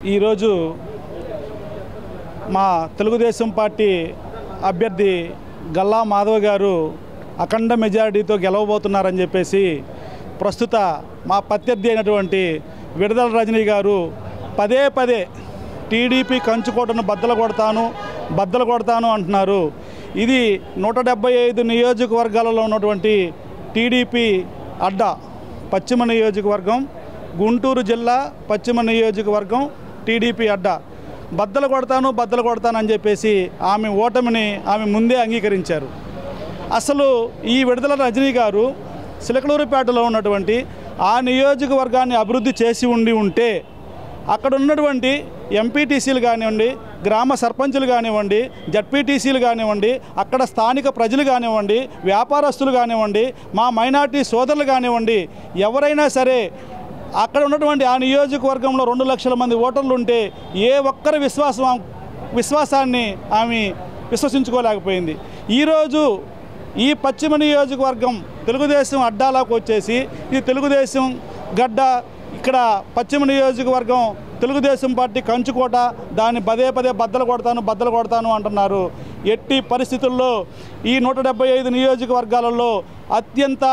ఈరోజు మా తెలుగుదేశం పార్టీ అభ్యర్థి గల్లా మాధవ్ గారు అఖండ మెజారిటీతో గెలవబోతున్నారని చెప్పేసి ప్రస్తుత మా ప్రత్యర్థి అయినటువంటి విడుదల రజనీ గారు పదే పదే టీడీపీ కంచుకోటను బద్దలు కొడతాను అంటున్నారు. ఇది 175 నియోజకవర్గాలలో ఉన్నటువంటి టీడీపీ అడ్డా పశ్చిమ నియోజకవర్గం, గుంటూరు జిల్లా పశ్చిమ నియోజకవర్గం టీడీపీ అడ్డా బద్దలు కొడతాను అని చెప్పేసి ఆమె ఓటమిని ఆమె ముందే అంగీకరించారు. అసలు ఈ విడుదల రజనీ గారు చిలకలూరుపేటలో ఉన్నటువంటి ఆ నియోజకవర్గాన్ని అభివృద్ధి చేసి ఉంటే అక్కడ ఉన్నటువంటి ఎంపీటీసీలు కానివ్వండి, గ్రామ సర్పంచులు కానివ్వండి, జడ్పీటీసీలు కానివ్వండి, అక్కడ స్థానిక ప్రజలు కానివ్వండి, వ్యాపారస్తులు కానివ్వండి, మా మైనార్టీ సోదరులు కానివ్వండి, ఎవరైనా సరే అక్కడ ఉన్నటువంటి ఆ నియోజకవర్గంలో 2 లక్షల మంది ఓటర్లు ఉంటే ఏ ఒక్కరి విశ్వాసాన్ని ఆమె విశ్వసించుకోలేకపోయింది. ఈరోజు ఈ పశ్చిమ నియోజకవర్గం తెలుగుదేశం అడ్డాలోకి వచ్చేసి ఈ తెలుగుదేశం గడ్డ ఇక్కడ పశ్చిమ నియోజకవర్గం తెలుగుదేశం పార్టీ కంచుకోట, దాన్ని పదే బద్దలు కొడతాను అంటున్నారు. ఎట్టి పరిస్థితుల్లో ఈ 175 నియోజకవర్గాలలో అత్యంత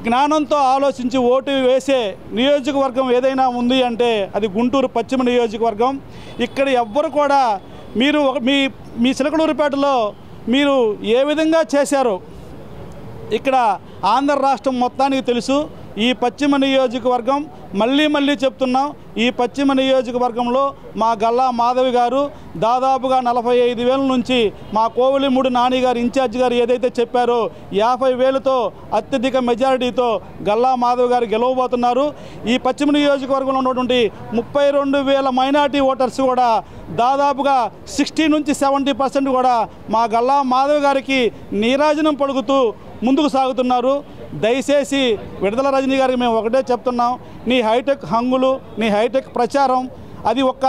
జ్ఞానంతో ఆలోచించి ఓటు వేసే నియోజకవర్గం ఏదైనా ఉంది అంటే అది గుంటూరు పశ్చిమ నియోజకవర్గం. ఇక్కడ ఎవ్వరు కూడా మీరు మీ చిలకలూరుపేటలో మీరు ఏ విధంగా చేశారో ఇక్కడ ఆంధ్ర రాష్ట్రం మొత్తానికి తెలుసు. ఈ పశ్చిమ నియోజకవర్గం మళ్ళీ చెప్తున్నాం, ఈ పశ్చిమ నియోజకవర్గంలో మా గల్లా మాధవి గారు దాదాపుగా 45,000 నుంచి మా కోవెలిమూడి నాని గారు ఇన్ఛార్జ్ గారు ఏదైతే చెప్పారో 50,000తో అత్యధిక మెజారిటీతో గల్లా మాధవి గారు గెలవబోతున్నారు. ఈ పశ్చిమ నియోజకవర్గంలో ఉన్నటువంటి 32,000 మైనార్టీ ఓటర్స్ కూడా దాదాపుగా 60 నుంచి 70% కూడా మా గల్లా మాధవి గారికి నీరాజనం పలుకుతూ ముందుకు సాగుతున్నారు. దయచేసి విడుదల రజనీ గారికి మేము ఒకటే చెప్తున్నాం, నీ హైటెక్ హంగులు, నీ హైటెక్ ప్రచారం అది ఒక్క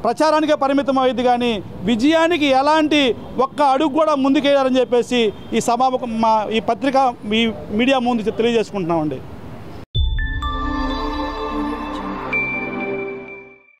ప్రచారానికే పరిమితం అయింది, కానీ విజయానికి ఎలాంటి ఒక్క అడుగు కూడా ముందుకేయాలని చెప్పేసి ఈ సభాముఖం ఈ పత్రిక మీ మీడియా ముందు తెలియజేసుకుంటున్నామండి.